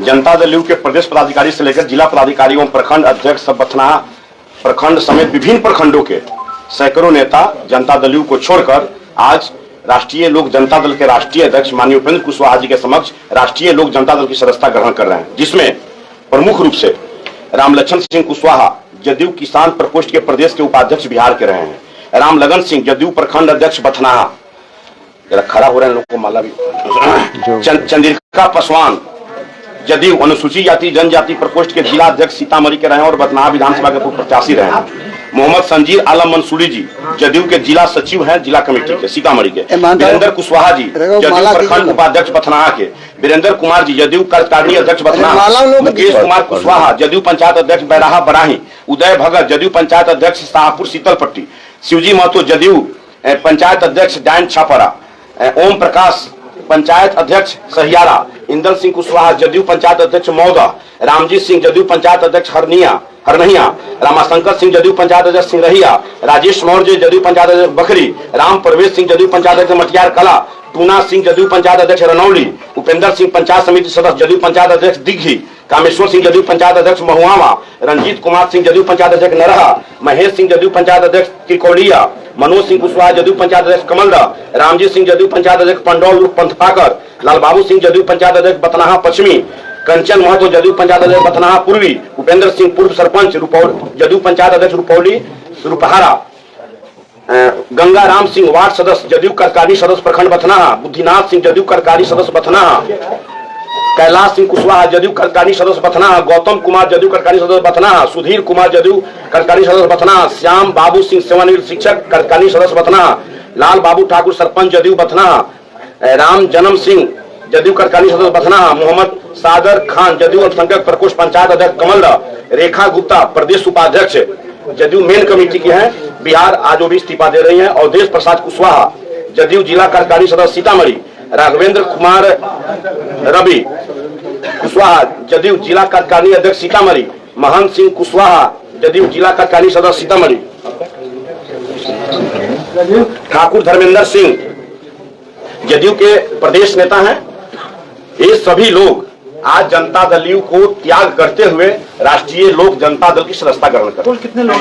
Janata Dal you के प्रदेश पदाधिकारी से लेकर जिला पदाधिकारी एवं प्रखंड अध्यक्ष बथनाहा प्रखंड समेत विभिन्न प्रखंडों के सैकड़ों नेता जनता दल यू को छोड़कर आज राष्ट्रीय लोक जनता दल के राष्ट्रीय अध्यक्ष माननीय उपेंद्र कुशवाहा जी के समक्ष राष्ट्रीय लोक जनता दल की सदस्यता ग्रहण कर रहे हैं, जिसमें प्रमुख रूप से रामलखन सिंह कुशवाहा जदयू किसान प्रकोष्ठ के प्रदेश के उपाध्यक्ष बिहार के रहे हैं, रामलगन सिंह जदयू प्रखंड अध्यक्ष बथनाहा, खड़ा हो रहे हैं लोग को माला भी, चंद्रिका पासवान जदयू अनुसूचित जाति जनजाति प्रकोष्ठ के जिला अध्यक्ष सीतामढ़ी के रहे हैं और बथनाहा विधानसभा के पूर्व प्रत्याशी रहे हैं, मोहम्मद संजीर आलम मंसूरी जी जदयू के जिला सचिव हैं जिला कमेटी के सीतामढ़ी के, वीरेंद्र कुशवाहा जी जदयू प्रखंड उपाध्यक्ष बथनाहा के, वीरेंद्र कुमार जी जदयू कार्यकारिणी अध्यक्ष बथनाहा, मुकेश कुमार कुशवाहा जदयू पंचायत अध्यक्ष बैराहा बराही, उदय भगत जदयू पंचायत अध्यक्ष शाहपुर शीतलपट्टी, शिवजी महतो जदयू पंचायत अध्यक्ष डायन छापरा, ओम प्रकाश पंचायत अध्यक्ष सहियारा, इंदल सिंह कुशवाहा जदयू पंचायत अध्यक्ष मौदा, रामजीत सिंह जदयू पंचायत अध्यक्ष हरनहिया, रामाशंकर सिंह जदयू पंचायत अध्यक्ष सिंगरहिया, राजेश मौर्य जदयू पंचायत अध्यक्ष बखरी, राम प्रवेश सिंह जदयू पंचायत अध्यक्ष मटियार कला, टूना सिंह जदयू पंचायत अध्यक्ष रनौली, उपेंद्र सिंह पंचायत समिति सदस्य जदयू पंचायत अध्यक्ष दिग्घी, कामेश्वर सिंह जदयू पंचायत अध्यक्ष महुआवा, रंजीत कुमार सिंह जदयू पंचायत अध्यक्ष नरहा, महेश सिंह जदयू पंचायत अध्यक्ष त्रिकोलिया, मनोज सिंह कुशवाहा जदयू पंचायत अध्यक्ष कमलदा, रामजीत सिंह जदयू पंचायत अध्यक्ष पंडौल पंथपाकर, लालबाबू सिंह जदयू पंचायत अध्यक्ष बथनाहा पश्चिमी, कंचन महतो जदयू पंचायत अध्यक्ष बथनाहा पूर्वी, उपेंद्र सिंह पूर्व सरपंच जदयू पंचायत अध्यक्ष रुपौली रुपहारा, गंगा राम सिंह वार्ड सदस्य जदयू कार्यकारिणी सदस्य प्रखंड बथनाहा, बुद्धिनाथ सिंह जदयू कार्यकारिणी सदस्य बथनाहा, कैलाश सिंह कुशवाहा जदयू कार्यकारिणी सदस्य बथनाहा, गौतम कुमार जदयू कार्यकारिणी सदस्य बथनाहा, सुधीर कुमार जदयू कार्यकारिणी सदस्य बथनाहा, श्याम बाबू सिंह सेवानिवृत्त शिक्षक कार्यकारिणी सदस्य बथनाहा, लाल बाबू ठाकुर सरपंच जदयू बथनाहा, राम जन्म सिंह जदयू कार्यकारिणी सदस्य बथनाहा, मोहम्मद सादर खान जदयू अल्पसंख्यक प्रकोष्ठ पंचायत अध्यक्ष कमलदा, रेखा गुप्ता प्रदेश उपाध्यक्ष जदयू मेन कमेटी के हैं बिहार, आज वो भी इस्तीफा दे रही हैं, अवधेश प्रसाद कुशवाहा जदयू जिला कार्यकारिणी सदस्य सीतामढ़ी, राघवेंद्र कुमार रवि कुशवाहा जदयू जिला कार्यकारिणी अध्यक्ष सीतामढ़ी, महंत सिंह कुशवाहा जदयू जिला कार्यकारिणी सदस्य सीतामढ़ी, ठाकुर धर्मेंद्र सिंह जदयू के प्रदेश नेता हैं। ये सभी लोग आज जनता दल यू को त्याग करते हुए राष्ट्रीय लोक जनता दल की सदस्यता ग्रहण करते हैं। कितने लोग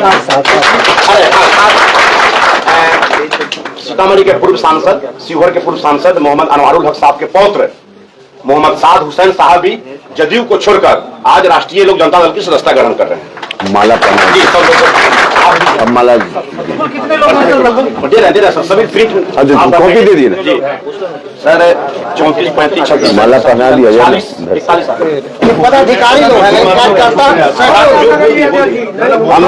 सीतामढ़ी के पूर्व सांसद, शिवहर के पूर्व सांसद मोहम्मद अनवारुल हक साहब के पौत्र मोहम्मद साद हुसैन साहब भी जदयू को छोड़कर आज राष्ट्रीय लोक जनता दल की सदस्यता ग्रहण कर रहे हैं। माला जी सब माला कितने लोग दे रहे हैं सभी फ्री कॉपी दे दी ना जी सर, 34 35 36 माला पहना दिया जाए। 41 पदाधिकारी लोग हैं, हम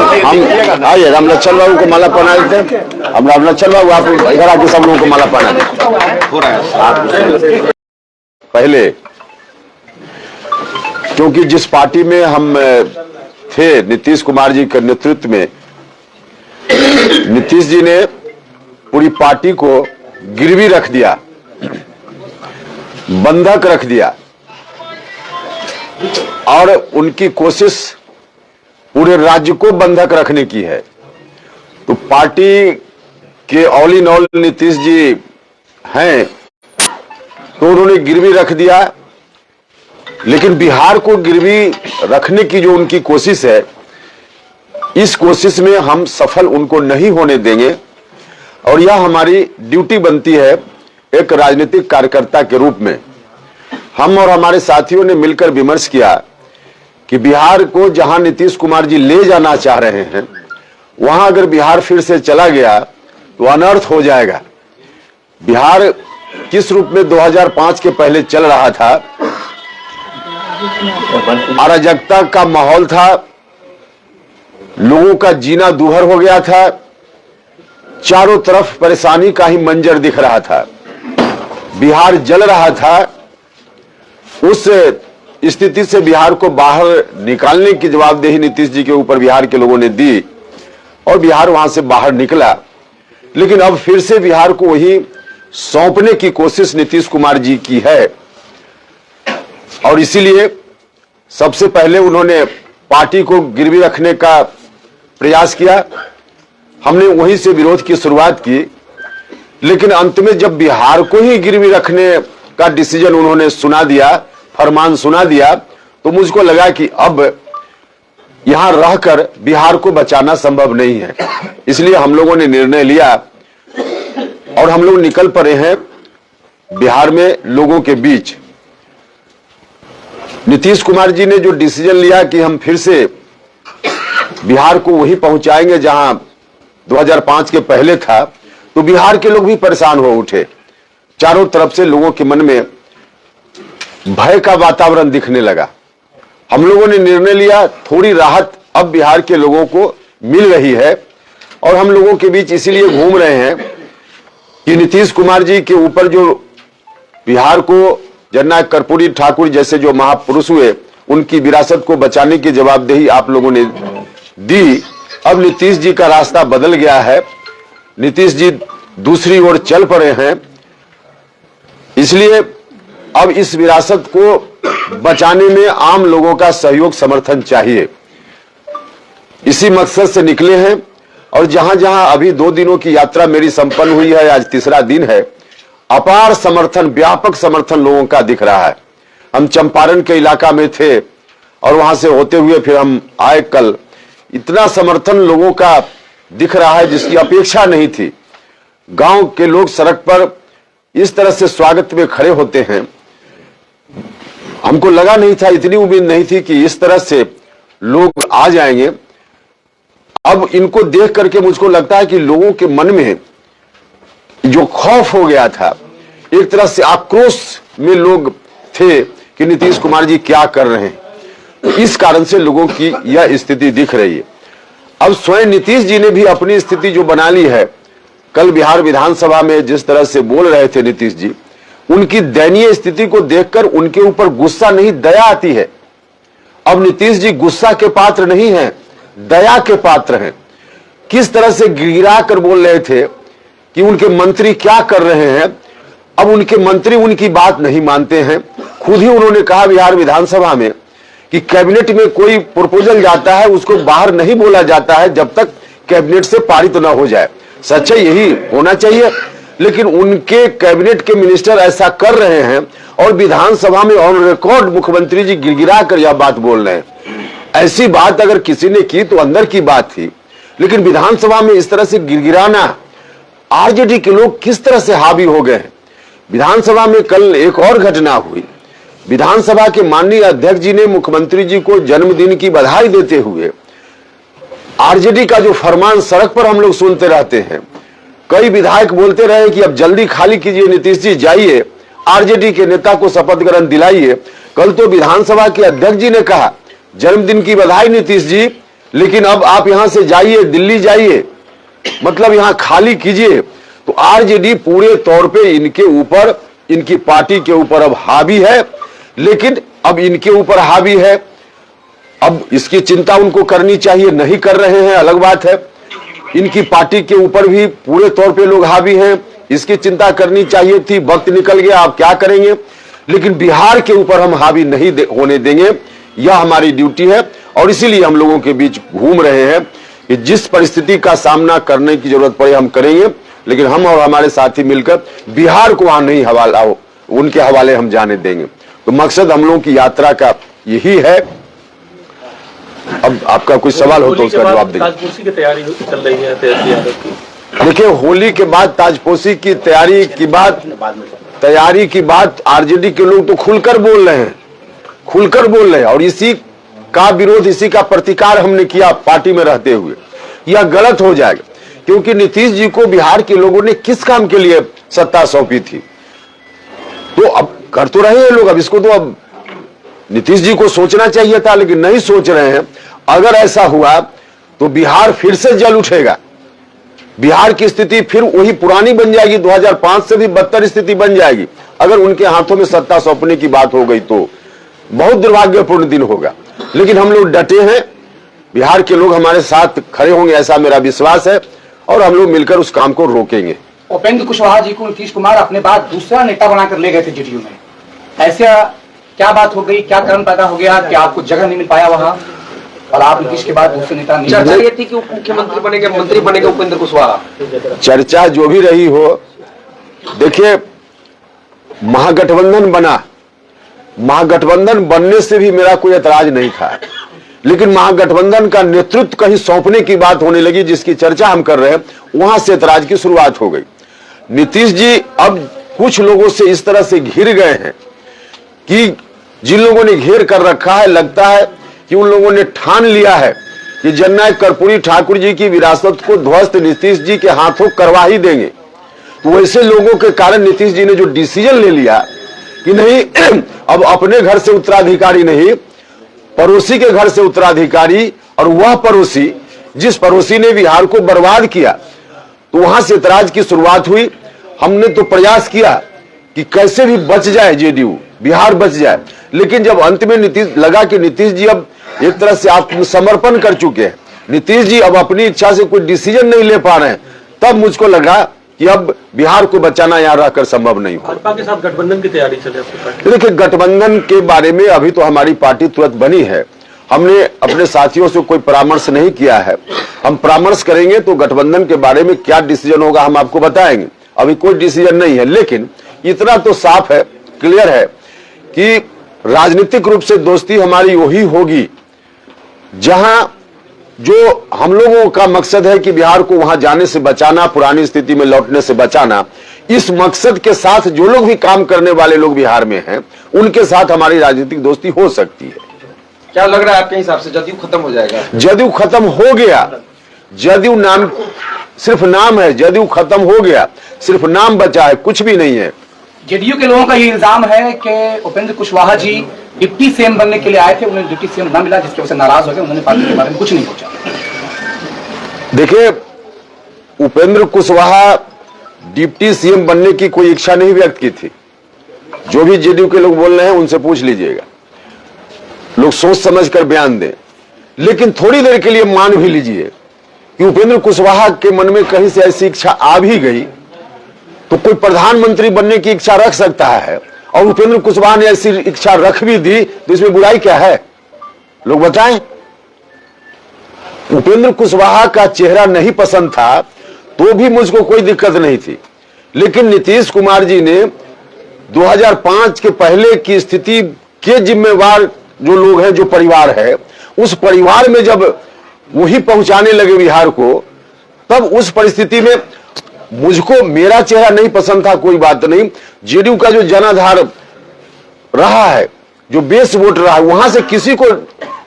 आइए रामलक्ष्मण बाबू को माला पहना देते हैं। हम रामलक्ष्मण बाबू आप इधर आके सब लोगों को माला पहना देते। पहले क्योंकि जिस पार्टी में हम थे नीतीश कुमार जी के नेतृत्व में, नीतीश जी ने पूरी पार्टी को गिरवी रख दिया, बंधक रख दिया और उनकी कोशिश पूरे राज्य को बंधक रखने की है। तो पार्टी के all in all Nitish ji हैं, तो उन्होंने गिरवी रख दिया। लेकिन बिहार को गिरवी रखने की जो उनकी कोशिश है, इस कोशिश में हम सफल उनको नहीं होने देंगे और यह हमारी ड्यूटी बनती है एक राजनीतिक कार्यकर्ता के रूप में। हम और हमारे साथियों ने मिलकर विमर्श किया कि बिहार को जहां नीतीश कुमार जी ले जाना चाह रहे हैं, वहां अगर बिहार फिर से चला गया तो अनर्थ हो जाएगा। बिहार किस रूप में 2005 के पहले चल रहा था, अराजकता का माहौल था, लोगों का जीना दूभर हो गया था, चारों तरफ परेशानी का ही मंजर दिख रहा था, बिहार जल रहा था। उस स्थिति से बिहार को बाहर निकालने की जवाबदेही नीतीश जी के ऊपर बिहार के लोगों ने दी और बिहार वहां से बाहर निकला। लेकिन अब फिर से बिहार को वही सौंपने की कोशिश नीतीश कुमार जी की है और इसीलिए सबसे पहले उन्होंने पार्टी को गिरवी रखने का प्रयास किया। हमने वहीं से विरोध की शुरुआत की, लेकिन अंत में जब बिहार को ही गिरवी रखने का डिसीजन उन्होंने सुना दिया, फरमान सुना दिया, तो मुझको लगा कि अब यहां रहकर बिहार को बचाना संभव नहीं है। इसलिए हम लोगों ने निर्णय लिया और हम लोग निकल पड़े हैं बिहार में लोगों के बीच। नीतीश कुमार जी ने जो डिसीजन लिया कि हम फिर से बिहार को वही पहुंचाएंगे जहां 2005 के पहले था, तो बिहार के लोग भी परेशान हो उठे। चारों तरफ से लोगों के मन में भय का वातावरण दिखने लगा। हम लोगों ने निर्णय लिया, थोड़ी राहत अब बिहार के लोगों को मिल रही है और हम लोगों के बीच इसीलिए घूम रहे हैं कि नीतीश कुमार जी के ऊपर जो बिहार को जननायक कर्पूरी ठाकुर जैसे जो महापुरुष हुए, उनकी विरासत को बचाने की जवाबदेही आप लोगों ने दी। अब नीतीश जी का रास्ता बदल गया है, नीतीश जी दूसरी ओर चल पड़े हैं। इसलिए अब इस विरासत को बचाने में आम लोगों का सहयोग समर्थन चाहिए। इसी मकसद से निकले हैं और जहां जहां अभी 2 दिनों की यात्रा मेरी संपन्न हुई है, आज तीसरा दिन है, अपार समर्थन, व्यापक समर्थन लोगों का दिख रहा है। हम चंपारण के इलाका में थे और वहां से होते हुए फिर हम आए कल। इतना समर्थन लोगों का दिख रहा है जिसकी अपेक्षा नहीं थी। गांव के लोग सड़क पर इस तरह से स्वागत में खड़े होते हैं, हमको लगा नहीं था, इतनी उम्मीद नहीं थी कि इस तरह से लोग आ जाएंगे। अब इनको देख करके मुझको लगता है कि लोगों के मन में जो खौफ हो गया था, एक तरह से आक्रोश में लोग थे कि नीतीश कुमार जी क्या कर रहे हैं, तो इस कारण से लोगों की यह स्थिति दिख रही है। अब स्वयं नीतीश जी ने भी अपनी स्थिति जो बना ली है, कल बिहार विधानसभा में जिस तरह से बोल रहे थे नीतीश जी, उनकी दयनीय स्थिति को देखकर उनके ऊपर गुस्सा नहीं, दया आती है। अब नीतीश जी गुस्सा के पात्र नहीं हैं, दया के पात्र हैं। किस तरह से गिरा कर बोल रहे थे कि उनके मंत्री क्या कर रहे हैं, अब उनके मंत्री उनकी बात नहीं मानते हैं। खुद ही उन्होंने कहा बिहार विधानसभा में कि कैबिनेट में कोई प्रपोजल जाता है उसको बाहर नहीं बोला जाता है जब तक कैबिनेट से पारित न हो जाए। सच्चाई यही होना चाहिए, लेकिन उनके कैबिनेट के मिनिस्टर ऐसा कर रहे हैं और विधानसभा में ऑन रिकॉर्ड मुख्यमंत्री जी गिड़गिड़ा कर यह बात बोल रहे हैं। ऐसी बात अगर किसी ने की तो अंदर की बात थी, लेकिन विधानसभा में इस तरह से गिड़गिड़ाना, आरजेडी के लोग किस तरह से हावी हो गए हैं। विधानसभा में कल एक और घटना हुई। विधानसभा के माननीय अध्यक्ष जी ने मुख्यमंत्री जी को जन्मदिन की बधाई देते हुए आरजेडी का जो फरमान सड़क पर हम लोग सुनते रहते हैं, कई विधायक बोलते रहे कि अब जल्दी खाली कीजिए, नीतीश जी जाइए, आरजेडी के नेता को शपथ ग्रहण दिलाइए। कल तो विधानसभा के अध्यक्ष जी ने कहा जन्मदिन की बधाई नीतीश जी, लेकिन अब आप यहां से जाइए, दिल्ली जाइए, मतलब यहां खाली कीजिए। तो आरजेडी पूरे तौर पे इनके ऊपर, इनकी पार्टी के ऊपर अब हावी है, लेकिन अब इनके ऊपर हावी है। अब इसकी चिंता उनको करनी चाहिए, नहीं कर रहे हैं अलग बात है। इनकी पार्टी के ऊपर भी पूरे तौर पे लोग हावी हैं, इसकी चिंता करनी चाहिए थी, वक्त निकल गया, आप क्या करेंगे। लेकिन बिहार के ऊपर हम हावी नहीं होने देंगे, यह हमारी ड्यूटी है। और इसीलिए हम लोगों के बीच घूम रहे हैं कि जिस परिस्थिति का सामना करने की जरूरत पड़े हम करेंगे, लेकिन हम और हमारे साथी मिलकर बिहार को वहां नहीं हवाला हो, उनके हवाले हम जाने देंगे। तो मकसद हम लोगों की यात्रा का यही है। अब आपका कोई सवाल हो तो उसका जवाब देंगे। ताजपोशी की तैयारी चल रही है देखिए, होली के बाद ताजपोशी की तैयारी की बात आरजेडी के लोग तो खुलकर बोल रहे हैं, खुलकर बोल रहे हैं। और इसी का विरोध, इसी का प्रतिकार हमने किया पार्टी में रहते हुए। यह गलत हो जाएगा, क्योंकि नीतीश जी को बिहार के लोगों ने किस काम के लिए सत्ता सौंपी थी, तो अब कर तो रहे हैं लोग। अब इसको तो अब नीतीश जी को सोचना चाहिए था, लेकिन नहीं सोच रहे हैं। अगर ऐसा हुआ तो बिहार फिर से जल उठेगा, बिहार की स्थिति फिर वही पुरानी बन जाएगी, 2005 से भी बदतर स्थिति बन जाएगी। अगर उनके हाथों में सत्ता सौंपने की बात हो गई तो बहुत दुर्भाग्यपूर्ण दिन होगा। लेकिन हम लोग डटे हैं, बिहार के लोग हमारे साथ खड़े होंगे, ऐसा मेरा विश्वास है, और हम लोग मिलकर उस काम को रोकेंगे। उपेंद्र कुशवाहा जी को नीतीश कुमार अपने बाद दूसरा नेता बनाकर ले गए थे जेडीयू में, ऐसा क्या बात हो गई, क्या कारण पैदा हो गया कि आपको जगह नहीं मिल पाया वहां और आप नीतीश के बाद दूसरे नेता नहीं? चर्चा ये थी कि उप मुख्यमंत्री बनेंगे, मंत्री बनेंगे उपेंद्र कुशवाहा। चर्चा जो भी रही हो, देखिए महागठबंधन बना, महागठबंधन बनने से भी मेरा कोई ऐतराज नहीं था, लेकिन महागठबंधन का नेतृत्व कहीं सौंपने की बात होने लगी, जिसकी चर्चा हम कर रहे हैं, वहां से ऐतराज की शुरुआत हो गई। नीतीश जी अब कुछ लोगों से इस तरह से घिर गए हैं कि जिन लोगों ने घेर कर रखा है, लगता है कि उन लोगों ने ठान लिया है कि जननायक कर्पूरी ठाकुर जी की विरासत को ध्वस्त नीतीश जी के हाथों करवा ही देंगे। तो वैसे लोगों के कारण नीतीश जी ने जो डिसीजन ले लिया कि नहीं, अब अपने घर से उत्तराधिकारी नहीं, पड़ोसी के घर से उत्तराधिकारी, और वह पड़ोसी जिस पड़ोसी ने बिहार को बर्बाद किया, तो वहां से ऐतराज की शुरुआत हुई। हमने तो प्रयास किया कि कैसे भी बच जाए जेडीयू, बिहार बच जाए, लेकिन जब अंत में लगा कि नीतीश जी अब एक तरह से आत्मसमर्पण कर चुके हैं, नीतीश जी अब अपनी इच्छा से कोई डिसीजन नहीं ले पा रहे हैं, तब मुझको लगा कि अब बिहार को बचाना यहां रहकर संभव नहीं हो। भाजपा के साथ गठबंधन की तैयारी चले आपकी पार्टी? देखिए, गठबंधन के बारे में अभी तो हमारी पार्टी तुरंत बनी है, हमने अपने साथियों से कोई परामर्श नहीं किया है। हम परामर्श करेंगे तो गठबंधन के बारे में क्या डिसीजन होगा हम आपको बताएंगे। अभी कोई डिसीजन नहीं है, लेकिन इतना तो साफ है, क्लियर है कि राजनीतिक रूप से दोस्ती हमारी वही होगी जहां जो हम लोगों का मकसद है कि बिहार को वहां जाने से बचाना, पुरानी स्थिति में लौटने से बचाना। इस मकसद के साथ जो लोग भी काम करने वाले लोग बिहार में हैं, उनके साथ हमारी राजनीतिक दोस्ती हो सकती है। क्या लग रहा है आपके हिसाब से जदयू खत्म हो जाएगा? जदयू खत्म हो गया, जदयू नाम सिर्फ नाम है, जदयू खत्म हो गया, सिर्फ नाम बचा है, कुछ भी नहीं है। जेडीयू के लोगों का ये इल्जाम है कि उपेंद्र कुशवाहा जी डिप्टी सीएम बनने के लिए आए थे, उन्हें डिप्टी सीएम न मिला, जिसकी वजह से नाराज हो गए, उन्होंने पार्टी के बारे में कुछ नहीं सोचा। देखिए, उपेंद्र कुशवाहा डिप्टी सीएम बनने की कोई इच्छा नहीं व्यक्त की थी। जो भी जेडीयू के लोग बोल रहे हैं उनसे पूछ लीजिएगा, लोग सोच समझ कर बयान दें। लेकिन थोड़ी देर के लिए मान भी लीजिए कि उपेंद्र कुशवाहा के मन में कहीं से ऐसी इच्छा आ भी गई, तो कोई प्रधानमंत्री बनने की इच्छा रख सकता है, और उपेंद्र कुशवाहा ने ऐसी इच्छा रख भी दी, तो इसमें बुराई क्या है? लोग बताएं। उपेंद्र कुशवाहा का चेहरा नहीं पसंद था तो भी मुझको कोई दिक्कत नहीं थी, लेकिन नीतीश कुमार जी ने 2005 के पहले की स्थिति के जिम्मेवार जो लोग हैं, जो परिवार है, उस परिवार में जब वही पहुंचाने लगे बिहार को, तब उस परिस्थिति में मुझको मेरा चेहरा नहीं पसंद था, कोई बात नहीं। जेडीयू का जो जनाधार रहा है, जो बेस वोट रहा है, वहां से किसी को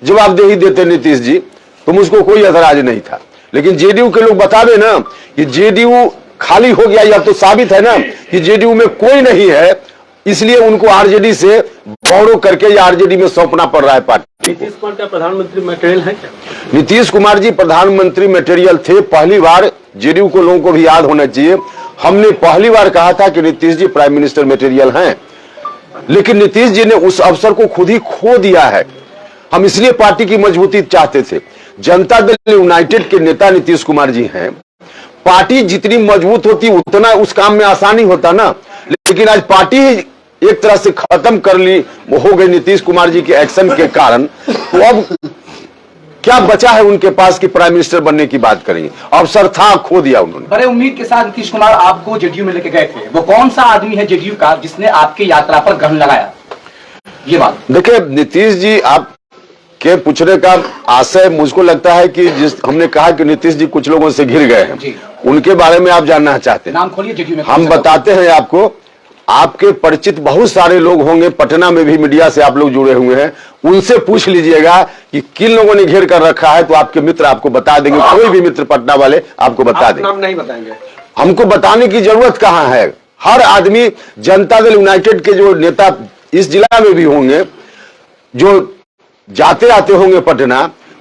जवाबदेही देते नीतीश जी, तो मुझको कोई ऐतराज नहीं था। लेकिन जेडीयू के लोग बता दें ना कि जेडीयू खाली हो गया, या तो साबित है ना कि जेडीयू में कोई नहीं है, इसलिए उनको आरजेडी से बोरो करके या आरजेडी में सौंपना पड़ रहा है पार्टी। नीतीश कुमार का प्रधानमंत्री मटेरियल है क्या? नीतीश कुमार जी प्रधानमंत्री मटेरियल थे। पहली बार जेडीयू को लोगों को भी याद होना चाहिए, हमने पहली बार कहा था कि Nitish ji prime minister material हैं, लेकिन नीतीश जी ने उस अवसर को खुद ही खो दिया है। हम इसलिए पार्टी की मजबूती चाहते थे। जनता दल यूनाइटेड के नेता नीतीश कुमार जी हैं। पार्टी जितनी मजबूत होती उतना उस काम में आसानी होता ना, लेकिन आज पार्टी ही एक तरह से खत्म कर ली हो गई नीतीश कुमार जी के एक्शन के कारण। तो अब क्या बचा है उनके पास कि प्राइम मिनिस्टर बनने की बात करेंगे? अवसर था, खो दिया उन्होंने। बड़े उम्मीद के साथ नीतीश कुमार आपको जेडीयू में लेके गए थे, वो कौन सा आदमी है जेडीयू का जिसने आपकी यात्रा पर ग्रहण लगाया? ये बात देखिए, नीतीश जी आप के पूछने का आशय मुझको लगता है कि जिस हमने कहा कि नीतीश जी कुछ लोगों से घिर गए हैं, उनके बारे में आप जानना चाहते हैं। नाम खोलिए जेडीयू में। हम बताते हैं आपको, आपके परिचित बहुत सारे लोग होंगे, पटना में भी मीडिया से आप लोग जुड़े हुए हैं, उनसे पूछ लीजिएगा कि किन लोगों ने घेर कर रखा है, तो आपके मित्र आपको बता देंगे। कोई भी मित्र पटना वाले आपको बता देंगे। नाम नहीं बताएंगे, हमको बताने की जरूरत कहां है। हर आदमी, जनता दल यूनाइटेड के जो नेता इस जिला में भी होंगे, जो जाते आते होंगे पटना,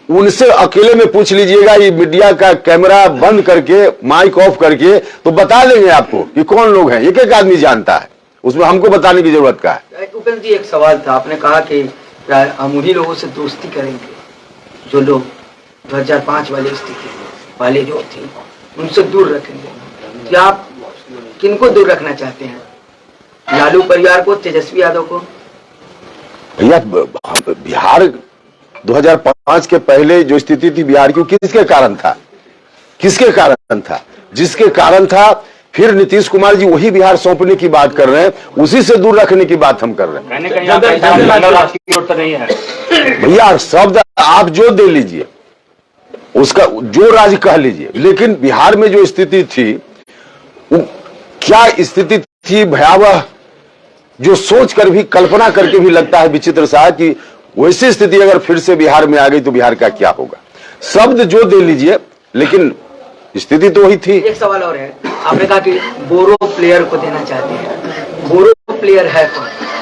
उनसे अकेले में पूछ लीजिएगा, ये मीडिया का कैमरा बंद करके, माइक ऑफ करके, तो बता देंगे आपको कि कौन लोग हैं। एक एक आदमी जानता है, उसमें हमको बताने की जरूरत क्या है। उपेंद्र जी, एक सवाल था, आपने कहा कि हम उन्हीं लोगों से दोस्ती करेंगे जो लोग 2005 वाली स्थिति वाले जो थे उनसे दूर रखेंगे। क्या आप किनको दूर रखना चाहते हैं? लालू परिवार को, तेजस्वी यादव को? भैया, बिहार 2005 के पहले जो स्थिति थी बिहार की, किसके कारण था? किसके कारण था? जिसके कारण था फिर नीतीश कुमार जी वही बिहार सौंपने की बात कर रहे हैं, उसी से दूर रखने की बात हम कर रहे हैं। भैया शब्द आप जो दे लीजिए, उसका जो राज कह लीजिए, लेकिन बिहार में जो स्थिति थी, क्या स्थिति थी भयावह, जो सोच कर भी, कल्पना करके भी लगता है विचित्र सा कि वैसी स्थिति अगर फिर से बिहार में आ गई तो बिहार का क्या होगा। शब्द जो दे लीजिए, लेकिन स्थिति तो वही थी। एक सवाल और है, आपने कहा कि बोरो प्लेयर को देना चाहते हैं, बोरो प्लेयर है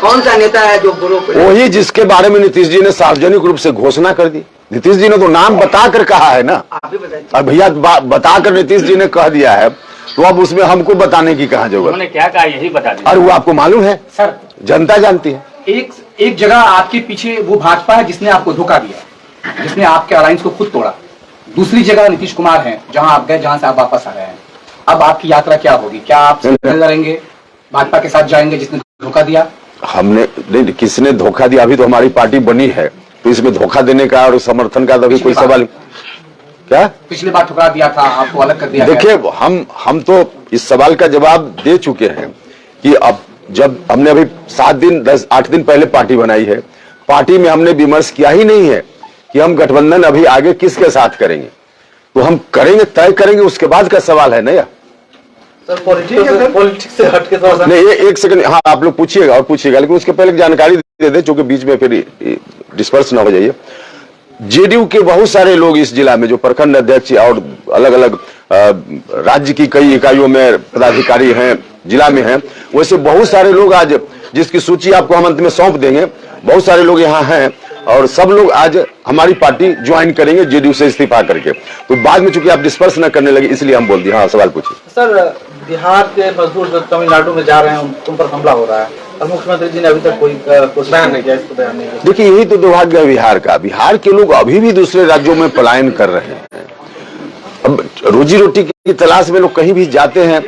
कौन सा नेता है जो बोरो प्लेयर? वही जिसके बारे में नीतीश जी ने सार्वजनिक रूप से घोषणा कर दी। नीतीश जी ने तो नाम बताकर कहा है ना, आप भी बताइए। अब भैया बताकर नीतीश जी ने कह दिया है, तो अब उसमें हमको बताने की कहां जरूरत? उन्होंने क्या कहा यही बता दिया। और वो आपको मालूम है सर, जनता जानती है। एक जगह आपके पीछे वो भाजपा है जिसने आपको धोखा दिया, जिसने आपके अलायंस को खुद तोड़ा। दूसरी जगह नीतीश कुमार हैं, जहां आप गए, जहां से आप वापस आ रहे हैं। अब आपकी यात्रा क्या होगी? क्या आप लड़ेंगे, भाजपा के साथ जाएंगे जिसने धोखा दिया? हमने नहीं, किसने धोखा दिया? अभी तो हमारी पार्टी बनी है, तो इसमें धोखा देने का और समर्थन का तो अभी कोई सवाल क्या? पिछली बार ठुकरा दिया था, आपको अलग कर दिया। देखिए, हम तो इस सवाल का जवाब दे चुके हैं कि अब जब हमने अभी 7 दिन 8 दिन पहले पार्टी बनाई है, पार्टी में हमने विमर्श किया ही नहीं है कि हम गठबंधन अभी आगे किसके साथ करेंगे। तो हम करेंगे, तय करेंगे, उसके बाद का सवाल है ना यार। पॉलिटिक्स से हट के थोड़ा सा नहीं, एक सेकंड, हाँ आप लोग पूछिएगा और पूछिएगा, लेकिन उसके पहले जानकारी दे दे, चूंकि बीच में फिर डिस्पर्स ना हो जाइए। जेडीयू के बहुत सारे लोग इस जिला में, जो प्रखंड अध्यक्ष और अलग अलग राज्य की कई इकाइयों में पदाधिकारी हैं, जिला में हैं, वैसे बहुत सारे लोग आज, जिसकी सूची आपको हम अंत में सौंप देंगे, बहुत सारे लोग यहाँ हैं और सब लोग आज हमारी पार्टी ज्वाइन करेंगे जेडीयू से इस्तीफा करके। तो बाद में चूंकि आप डिस्पर्स न करने लगे, इसलिए हम बोल दिए। हाँ, सवाल पूछिए। सर, बिहार के मजदूर जो तमिलनाडु में जा रहे हैं, उन पर हमला हो रहा है और मुख्यमंत्री जी ने अभी तक कोई बयान नहीं किया, इसको बयान नहीं किया। देखिए, यही तो दुर्भाग्य है बिहार का। बिहार के लोग अभी भी दूसरे राज्यों में पलायन कर रहे हैं। अब रोजी रोटी की तलाश में लोग कहीं भी जाते हैं।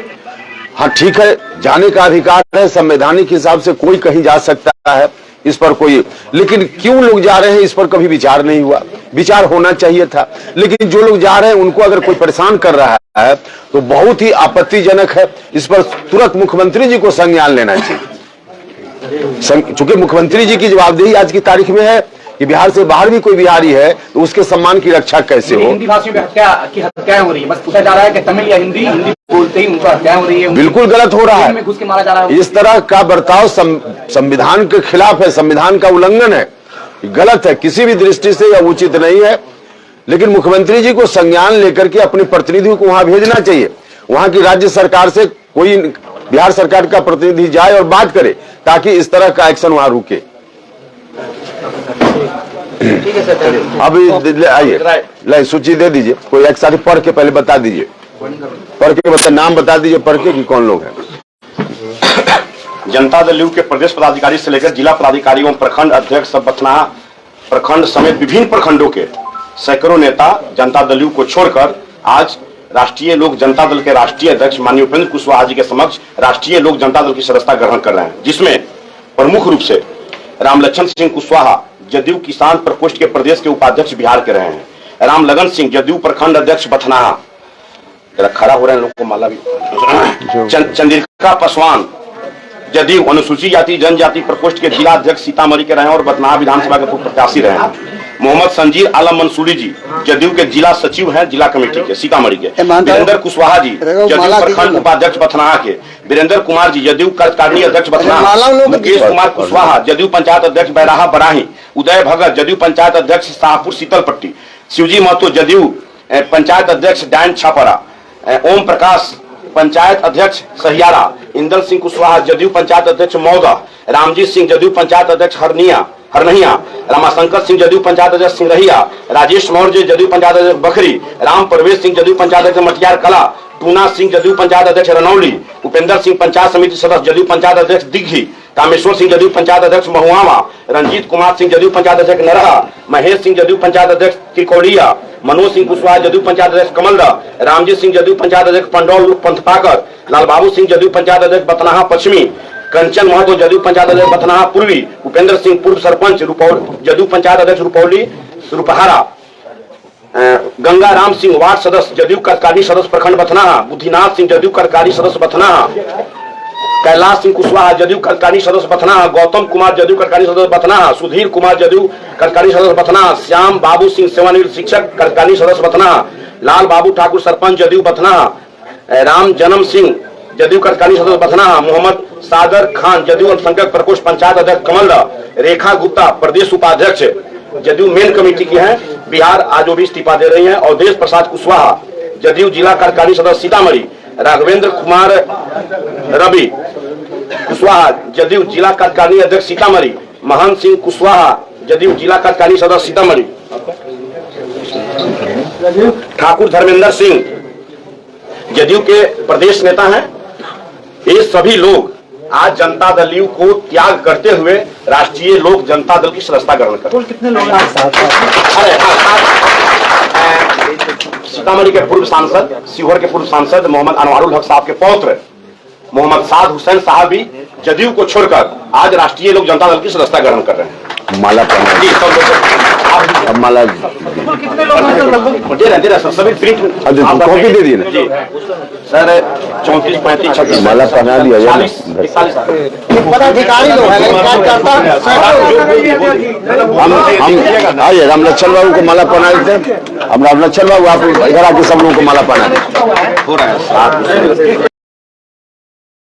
हाँ ठीक है, जाने का अधिकार है, संवैधानिक हिसाब से कोई कहीं जा सकता है, इस पर कोई, लेकिन क्यों लोग जा रहे हैं इस पर कभी विचार नहीं हुआ। विचार होना चाहिए था, लेकिन जो लोग जा रहे हैं उनको अगर कोई परेशान कर रहा है तो बहुत ही आपत्तिजनक है। इस पर तुरंत मुख्यमंत्री जी को संज्ञान लेना चाहिए। चूंकि मुख्यमंत्री जी की जवाबदेही आज की तारीख में है कि बिहार से बाहर भी कोई बिहारी है तो उसके सम्मान की रक्षा कैसे हो। हिंदी भाषियों की हत्याएं हो रही है, बस पूछा जा रहा है कि तमिल या हिंदी बोलते ही उनको हत्याएं हो रही है। बिल्कुल गलत हो रहा है, घुस के मारा जा रहा है। इस तरह का बर्ताव संविधान के खिलाफ है, संविधान का उल्लंघन है, गलत है, किसी भी दृष्टि से यह उचित नहीं है। लेकिन मुख्यमंत्री जी को संज्ञान लेकर के अपने प्रतिनिधियों को वहां भेजना चाहिए। वहां की राज्य सरकार से कोई बिहार सरकार का प्रतिनिधि जाए और बात करे, ताकि इस तरह का एक्शन वहां रुके। ठीक है सर, अभी आइए, सूची दे दीजिए, कोई एक साथ पढ़ के पहले बता दीजिए, पढ़ के बता, नाम बता दीजिए पढ़ के कि कौन लोग हैं। जनता दल यू के प्रदेश पदाधिकारी से लेकर जिला पदाधिकारी एवं प्रखंड अध्यक्ष बथना प्रखंड समेत विभिन्न प्रखंडों के सैकड़ों नेता जनता दल यू को छोड़कर आज राष्ट्रीय लोक जनता दल के राष्ट्रीय अध्यक्ष माननीय उपेंद्र कुशवाहा जी के समक्ष राष्ट्रीय लोक जनता दल की सदस्यता ग्रहण कर रहे हैं, जिसमें प्रमुख रूप से रामलखन सिंह कुशवाहा जदयू किसान प्रकोष्ठ के प्रदेश के उपाध्यक्ष बिहार के रहे हैं। रामलगन सिंह जदयू प्रखंड अध्यक्ष बथनाहा, खड़ा हो रहे हैं लोग को माला भी। चंद्रिका पासवान जदयू अनुसूचित जाति जनजाति प्रकोष्ठ के जिला अध्यक्ष सीतामढ़ी के रहे हैं और बथनाहा विधानसभा के पूर्व प्रत्याशी रहे हैं। मोहम्मद संजीर आलम मंसूरी जी जदयू के जिला सचिव हैं जिला कमेटी के सीतामढ़ी के। वीरेंद्र कुशवाहा जी जदयू प्रखंड उपाध्यक्ष बथनाहा के। वीरेंद्र कुमार जी जदयू कार्यकारिणी अध्यक्ष बथनाहा। मुकेश कुमार कुशवाहा जदयू पंचायत अध्यक्ष बैराहा बराही। उदय भगत जदयू पंचायत अध्यक्ष शाहपुर शीतलपट्टी। शिवजी महतो जदयू पंचायत अध्यक्ष डायन छापरा। ओम प्रकाश पंचायत अध्यक्ष सहियारा। इंदल सिंह कुशवाहा जदयू पंचायत अध्यक्ष मौदा। रामजीत सिंह जदयू पंचायत अध्यक्ष हरनहिया। रामाशंकर सिंह जदयू पंचायत अध्यक्ष सिंगरहिया। राजेश मौर्य जदयू पंचायत अध्यक्ष बखरी। राम प्रवेश सिंह जदयू पंचायत अध्यक्ष मटियार कला। टूना सिंह जदयू पंचायत अध्यक्ष रनौली। उपेंद्र सिंह पंचायत समिति सदस्य जदयू पंचायत अध्यक्ष दिग्घी। कामेश्वर सिंह जदयू पंचायत अध्यक्ष महुआवा। रंजीत कुमार सिंह जदयू पंचायत अध्यक्ष नरहा। महेश सिंह जदयू पंचायत अध्यक्ष त्रिकोलिया। मनोज सिंह कुशवाहा जदयू पंचायत अध्यक्ष कमलदा। रामजीत सिंह जदयू पंचायत अध्यक्ष पंडौल पंथपाकर। लालबाबू सिंह जदयू पंचायत अध्यक्ष बथनाहा पश्चिमी। कंचन महतो जदयू पंचायत अध्यक्ष बथनाहा पूर्वी। उपेंद्र सिंह पूर्व सरपंच जदयू पंचायत अध्यक्ष रुपौली रुपहारा। गंगाराम सिंह वार्ड सदस्य जदयू कार्यकारिणी सदस्य प्रखंड बथनाहा, बुद्धिनाथ सिंह जदयू कार्यकारिणी सदस्य बथनाहा, कैलाश सिंह कुशवाहा जदयू कार्यकारिणी सदस्य बथनाहा, गौतम कुमार जदयू कार्यकारिणी सदस्य बथनाहा, सुधीर कुमार जदयू कार्यकारिणी सदस्य बथनाहा, श्याम बाबू सिंह सेवानिवृत्त शिक्षक कार्यकारिणी सदस्य बथनाहा, लाल बाबू ठाकुर सरपंच जदयू बथनाहा, राम जन्म सिंह जदयू कार्यकारिणी सदस्य बथनाहा, मोहम्मद सादर खान जदयू अल्पसंख्यक प्रकोष्ठ पंचायत अध्यक्ष कमल, रेखा गुप्ता प्रदेश उपाध्यक्ष जदयू मेन कमेटी की हैं, बिहार आज वो भी इस्तीफा दे रही हैं, अवधेश प्रसाद कुशवाहा जदयू जिला कार्यकारिणी सदस्य सीतामढ़ी, राघवेंद्र कुमार रवि कुशवाहा जदयू जिला कार्यकारिणी अध्यक्ष सीतामढ़ी, महंत सिंह कुशवाहा जदयू जिला कार्यकारिणी सदस्य सीतामढ़ी, ठाकुर धर्मेंद्र सिंह जदयू के प्रदेश नेता हैं। ये सभी लोग आज जनता दल यू को त्याग करते हुए राष्ट्रीय लोक जनता दल की सदस्यता ग्रहण कर। कितने लोग हैं साथ? सीतामढ़ी के पूर्व सांसद, सीहोर के पूर्व सांसद मोहम्मद अनवारुल हक साहब के पौत्र मोहम्मद साद हुसैन साहब भी जदयू को छोड़कर आज राष्ट्रीय लोक जनता दल की सदस्यता ग्रहण कर रहे हैं। माला पहना जी सब लोग अब माला कितने लोग हैं लगभग? दे रहे सभी प्रिंट कॉपी दे दी ना जी सर 34 35 36 माला पहना लिया जाए 41 पदाधिकारी लोग हम आइए रामलक्ष्मण बाबू को माला पहना देते हैं। हम रामलक्ष्मण बाबू आप इधर आके सब लोगों को माला पहना देते हैं। हो रहा है